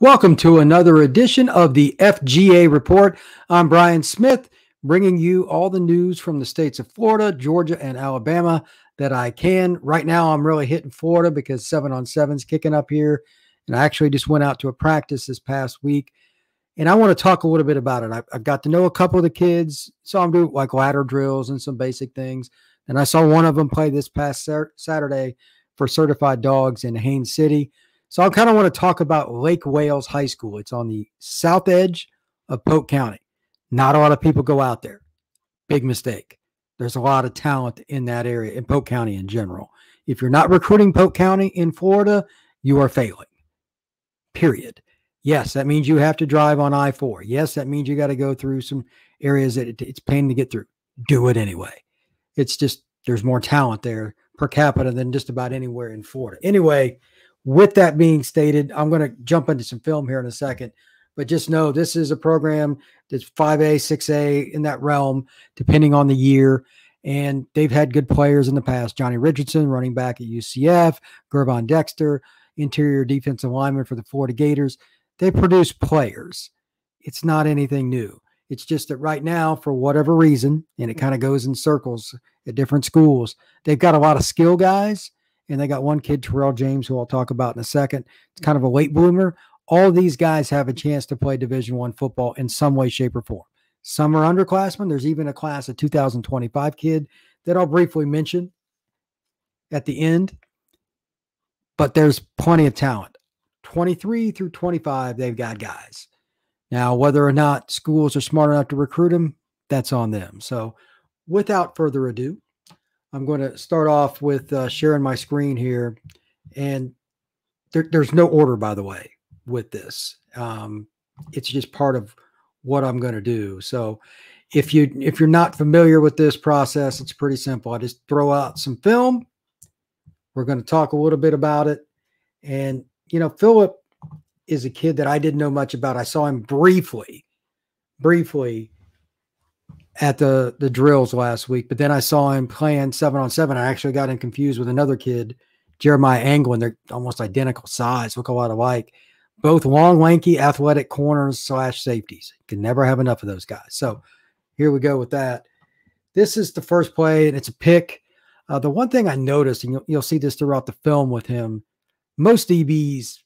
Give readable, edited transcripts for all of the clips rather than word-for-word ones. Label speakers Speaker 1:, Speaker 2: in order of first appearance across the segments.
Speaker 1: Welcome to another edition of the FGA Report. I'm Brian Smith, bringing you all the news from the states of Florida, Georgia, and Alabama that I can. Right now, I'm really hitting Florida because 7-on-7 is kicking up here. And I actually just went out to a practice this past week. And I want to talk a little bit about it. I've got to know a couple of the kids, saw them do like ladder drills and some basic things. And I saw one of them play this past Saturday for certified dogs in Haines City. So I kind of want to talk about Lake Wales High School. It's on the south edge of Polk County. Not a lot of people go out there. Big mistake. There's a lot of talent in that area, in Polk County in general. If you're not recruiting Polk County in Florida, you are failing. Period. Yes, that means you have to drive on I-4. Yes, that means you got to go through some areas that it's pain to get through. Do it anyway. It's just there's more talent there per capita than just about anywhere in Florida. Anyway, with that being stated, I'm going to jump into some film here in a second, but just know this is a program that's 5A, 6A in that realm, depending on the year. And they've had good players in the past. Johnny Richardson, running back at UCF, Gervon Dexter, interior defensive lineman for the Florida Gators. They produce players. It's not anything new. It's just that right now, for whatever reason, and it kind of goes in circles at different schools, they've got a lot of skill guys. And they got one kid, Terrell James, who I'll talk about in a second. It's kind of a late bloomer. All these guys have a chance to play Division I football in some way, shape, or form. Some are underclassmen. There's even a class of 2025 kid that I'll briefly mention at the end. But there's plenty of talent. 23 through 25, they've got guys. Now, whether or not schools are smart enough to recruit them, that's on them. So without further ado, I'm going to start off with sharing my screen here, and there's no order, by the way, with this. It's just part of what I'm going to do. So if you're not familiar with this process, it's pretty simple. I just throw out some film. We're going to talk a little bit about it. And, you know, Philip is a kid that I didn't know much about. I saw him briefly at the drills last week, but then I saw him playing 7-on-7. I actually got him confused with another kid, Jaremiah Anglin. They're almost identical size, look a lot alike. Both long, lanky, athletic corners / safeties. Can never have enough of those guys. So here we go with that. This is the first play, and it's a pick. The one thing I noticed, and you'll see this throughout the film with him, most DBs,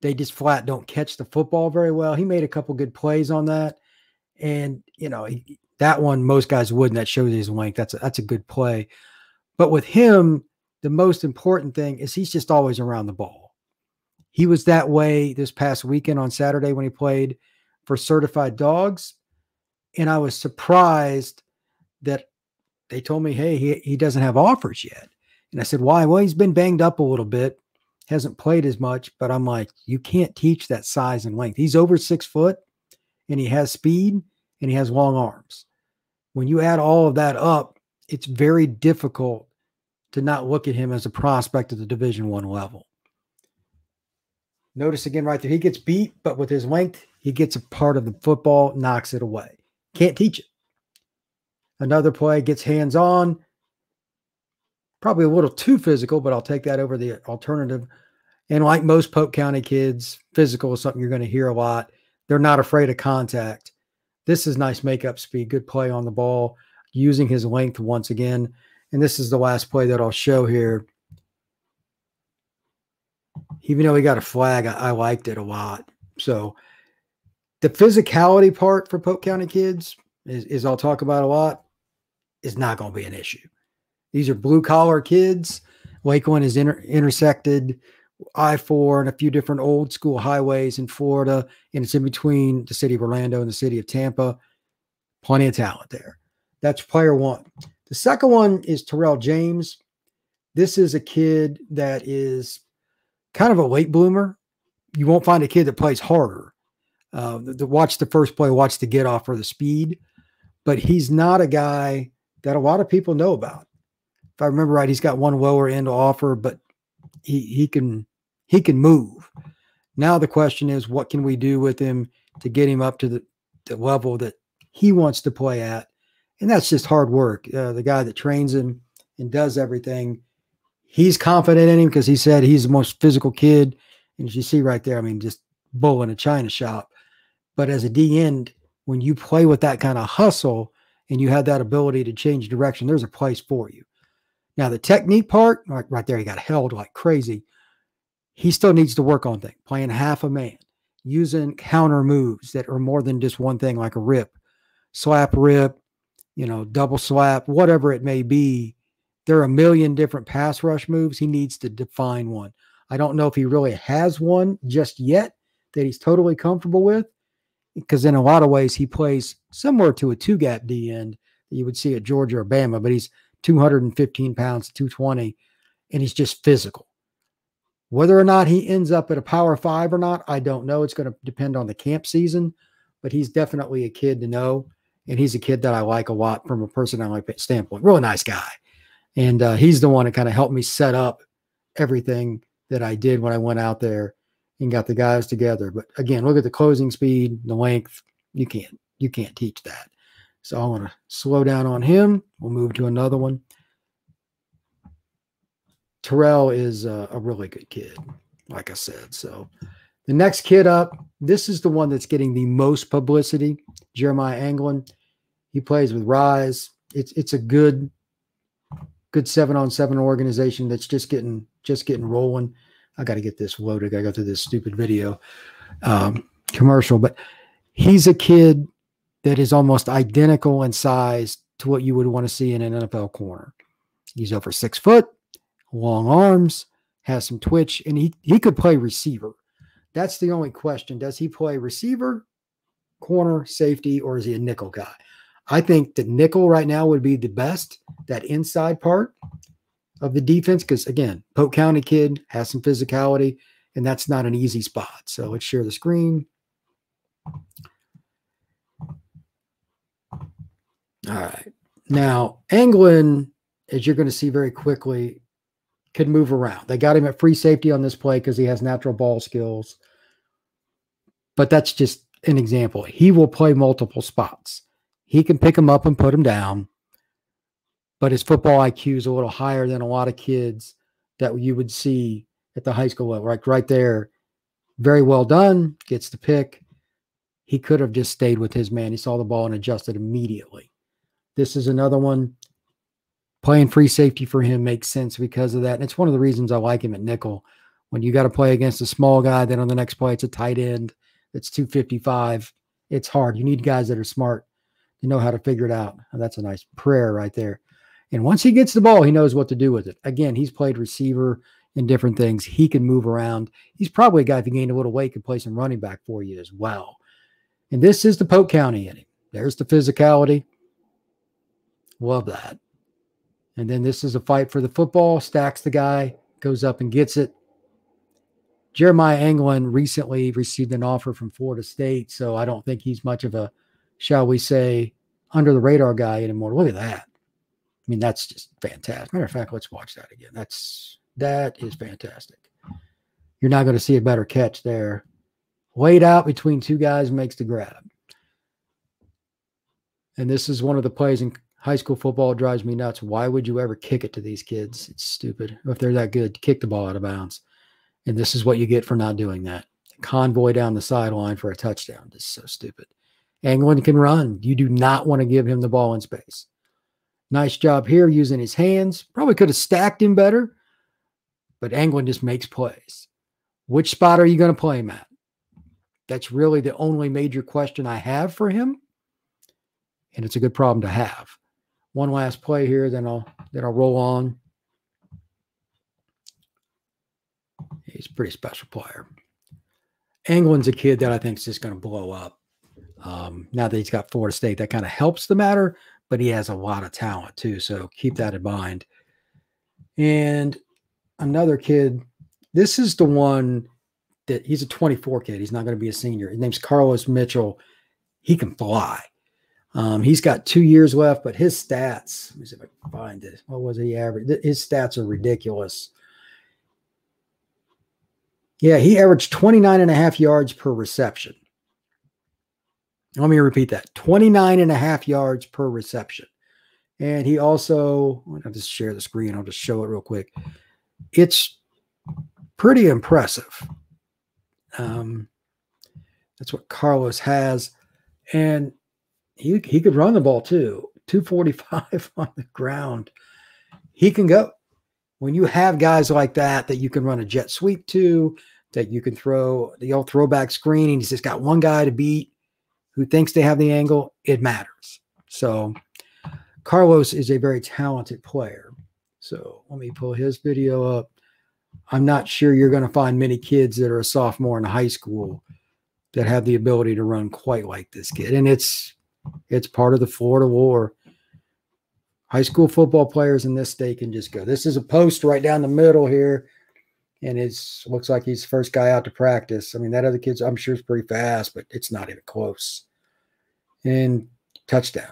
Speaker 1: they just flat don't catch the football very well. He made a couple good plays on that, and, you know, that one, most guys wouldn't. That shows his length. That's a good play. But with him, the most important thing is he's just always around the ball. He was that way this past weekend on Saturday when he played for certified dogs. And I was surprised that they told me, hey, he doesn't have offers yet. And I said, why? Well, he's been banged up a little bit, hasn't played as much. But I'm like, you can't teach that size and length. He's over 6 foot, and he has speed, and he has long arms. When you add all of that up, it's very difficult to not look at him as a prospect at the Division I level. Notice again right there, he gets beat, but with his length, he gets a part of the football, knocks it away. Can't teach it. Another play, gets hands-on. Probably a little too physical, but I'll take that over the alternative. And like most Polk County kids, physical is something you're going to hear a lot. They're not afraid of contact. This is nice makeup speed, good play on the ball, using his length once again. And this is the last play that I'll show here. Even though he got a flag, I liked it a lot. So the physicality part for Polk County kids is I'll talk about a lot, is not going to be an issue. These are blue-collar kids. Lakeland is intersected I-4 and a few different old school highways in Florida, and it's in between the city of Orlando and the city of Tampa. Plenty of talent there. That's player one. The second one is Terrell James. This is a kid that is kind of a late bloomer. You won't find a kid that plays harder. Watch the first play, watch the get off for the speed, but he's not a guy that a lot of people know about. If I remember right, he's got one lower end offer, but he can move. Now the question is, what can we do with him to get him up to the level that he wants to play at? And that's just hard work. The guy that trains him and does everything, he's confident in him because he said he's the most physical kid. And as you see right there, I mean, just bull in a china shop. But as a D end, when you play with that kind of hustle and you have that ability to change direction, there's a place for you. Now, the technique part, right there, he got held like crazy. He still needs to work on things, playing half a man, using counter moves that are more than just one thing, like a rip, slap, rip, double slap, whatever it may be. There are a million different pass rush moves. He needs to define one. I don't know if he really has one just yet that he's totally comfortable with, because in a lot of ways he plays similar to a two-gap D end that you would see at Georgia or Bama, but he's 215 pounds, 220, and he's just physical. Whether or not he ends up at a Power 5 or not, I don't know. It's going to depend on the camp season, but he's definitely a kid to know, and he's a kid that I like a lot from a personality standpoint. Really nice guy. And he's the one that kind of helped me set up everything that I did when I went out there and got the guys together. But again, look at the closing speed, the length. You can't teach that. So I want to slow down on him. We'll move to another one. Terrell is a really good kid, like I said. So the next kid up, this is the one that's getting the most publicity, Jaremiah Anglin. He plays with Rise. It's a good 7-on-7 organization that's just getting rolling. I got to get this loaded. I got through this stupid video commercial, but he's a kid that is almost identical in size to what you would want to see in an NFL corner. He's over 6 foot, long arms, has some twitch, and he could play receiver. That's the only question. Does he play receiver, corner, safety, or is he a nickel guy? I think the nickel right now would be the best, that inside part of the defense, because, again, Polk County kid, has some physicality, and that's not an easy spot. So let's share the screen. All right. Now, Aglin, as you're going to see very quickly, could move around. They got him at free safety on this play because he has natural ball skills. But that's just an example. He will play multiple spots. He can pick them up and put them down. But his football IQ is a little higher than a lot of kids that you would see at the high school level. Right there. Very well done. Gets the pick. He could have just stayed with his man. He saw the ball and adjusted immediately. This is another one. Playing free safety for him makes sense because of that. And it's one of the reasons I like him at nickel. When you got to play against a small guy, then on the next play, it's a tight end. It's 255. It's hard. You need guys that are smart. You know how to figure it out. And that's a nice prayer right there. And once he gets the ball, he knows what to do with it. Again, he's played receiver and different things. He can move around. He's probably a guy, if he gained a little weight, could play some running back for you as well. And this is the Polk County in him. There's the physicality. Love that. And then this is a fight for the football. Stacks the guy, goes up and gets it. Jaremiah Anglin recently received an offer from Florida State, so I don't think he's much of a, shall we say, under the radar guy anymore. Look at that. I mean, that's just fantastic. Matter of fact, let's watch that again. That is fantastic. You're not going to see a better catch there. Laid out between two guys, makes the grab. And this is one of the plays in high school football drives me nuts. Why would you ever kick it to these kids? It's stupid. If they're that good, kick the ball out of bounds. And this is what you get for not doing that. Convoy down the sideline for a touchdown. This is so stupid. Aglin can run. You do not want to give him the ball in space. Nice job here using his hands. Probably could have stacked him better, but Aglin just makes plays. Which spot are you going to play him at? That's really the only major question I have for him. And it's a good problem to have. One last play here, then I'll roll on. He's a pretty special player. Anglin's a kid that I think is just going to blow up. Now that he's got Florida State, that kind of helps the matter, but he has a lot of talent too, so keep that in mind. And another kid, this is the one that he's a 24 kid. He's not going to be a senior. His name's Carlos Mitchell. He can fly. He's got 2 years left, but his stats, let me see if I can find it. What was he average? His stats are ridiculous. Yeah, he averaged 29.5 yards per reception. Let me repeat that. 29.5 yards per reception. And he also, I'll just share the screen. I'll just show it real quick. It's pretty impressive. That's what Carlos has. And he could run the ball too. 245 on the ground. He can go. When you have guys like that you can run a jet sweep to, that you can throw the old throwback screen, and he's just got one guy to beat who thinks they have the angle, it matters. So Carlos is a very talented player. So let me pull his video up. I'm not sure you're going to find many kids that are a sophomore in high school that have the ability to run quite like this kid. And it's part of the Florida war. High school football players in this state can just go. This is a post right down the middle here. And looks like he's the first guy out to practice. I mean, that other kid's, I'm sure, is pretty fast, but it's not even close. And touchdown.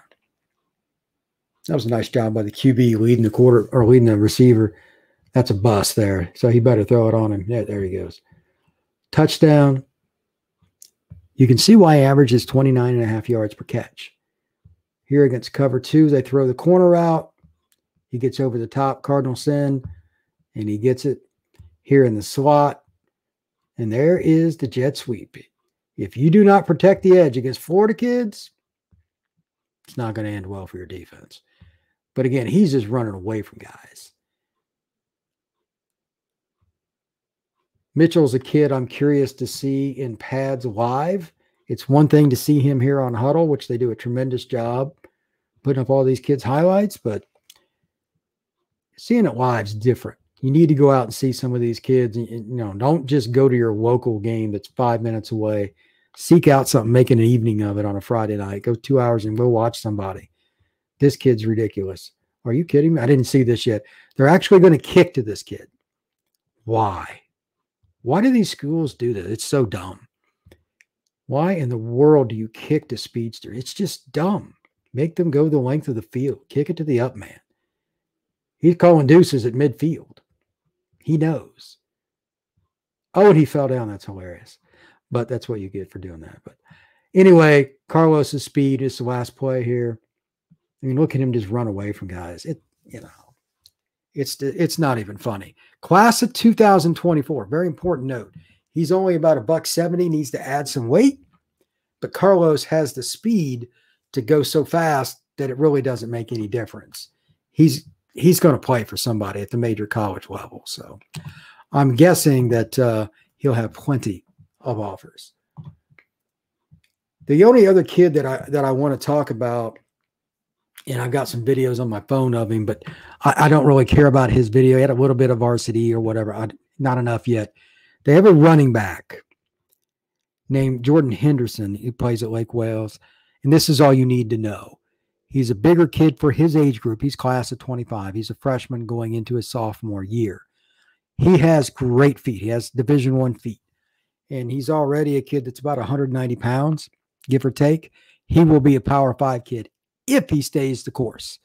Speaker 1: That was a nice job by the QB leading the receiver. That's a bust there. So he better throw it on him. Yeah, there he goes. Touchdown. You can see why average is 29.5 yards per catch. Here against cover 2, they throw the corner out. He gets over the top, Cardinal send, and he gets it here in the slot. And there is the jet sweep. If you do not protect the edge against Florida kids, it's not going to end well for your defense. But again, he's just running away from guys. Mitchell's a kid I'm curious to see in pads live. It's one thing to see him here on Huddle, which they do a tremendous job putting up all these kids' highlights, but seeing it live is different. You need to go out and see some of these kids. And, don't just go to your local game that's 5 minutes away. Seek out something, make an evening of it on a Friday night. Go 2 hours and go watch somebody. This kid's ridiculous. Are you kidding me? I didn't see this yet. They're actually going to kick to this kid. Why? Why do these schools do that? It's so dumb. Why in the world do you kick to speedster? It's just dumb. Make them go the length of the field. Kick it to the up man. He's calling deuces at midfield. He knows. Oh, and he fell down. That's hilarious. But that's what you get for doing that. But anyway, Carlos's speed is the last play here. I mean, look at him just run away from guys. It's not even funny. Class of 2024, very important note. He's only about $170, needs to add some weight, but Carlos has the speed to go so fast that it really doesn't make any difference. He's going to play for somebody at the major college level. So I'm guessing that he'll have plenty of offers. The only other kid that I want to talk about, and I've got some videos on my phone of him, but I don't really care about his video. He had a little bit of varsity or whatever. Not enough yet. They have a running back named Jordan Henderson. He plays at Lake Wales. And this is all you need to know. He's a bigger kid for his age group. He's class of 25. He's a freshman going into his sophomore year. He has great feet. He has Division I feet. And he's already a kid that's about 190 pounds, give or take. He will be a Power 5 kid if he stays the course.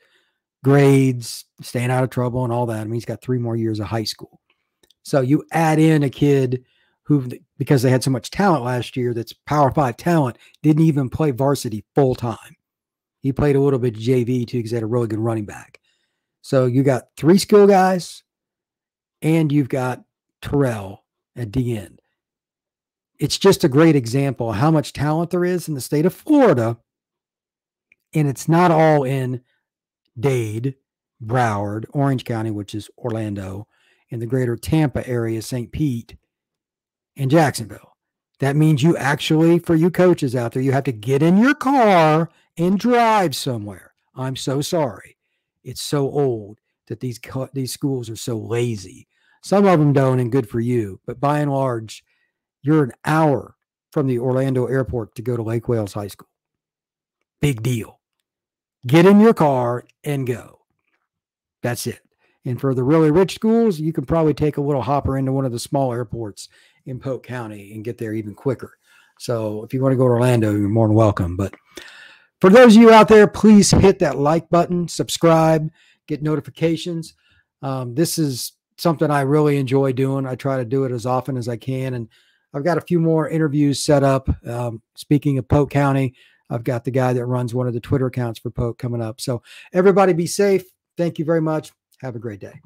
Speaker 1: Grades, staying out of trouble and all that. I mean, he's got 3 more years of high school. So you add in a kid who, because they had so much talent last year, that's Power 5 talent, didn't even play varsity full time. He played a little bit of JV too because they had a really good running back. So you got 3 skill guys and you've got Terrell at the end. It's just a great example of how much talent there is in the state of Florida. And it's not all in Dade, Broward, Orange County, which is Orlando, in the greater Tampa area, St. Pete, and Jacksonville. That means you actually, for you coaches out there, you have to get in your car and drive somewhere. I'm so sorry. It's so old that these schools are so lazy. Some of them don't, and good for you. But by and large, you're an hour from the Orlando airport to go to Lake Wales High School. Big deal. Get in your car and go. That's it. And for the really rich schools, you can probably take a little hopper into one of the small airports in Polk County and get there even quicker. So if you want to go to Orlando, you're more than welcome. But for those of you out there, please hit that like button, subscribe, get notifications. This is something I really enjoy doing. I try to do it as often as I can. And I've got a few more interviews set up. Speaking of Polk County, I've got the guy that runs one of the Twitter accounts for Polk coming up. So everybody be safe. Thank you very much. Have a great day.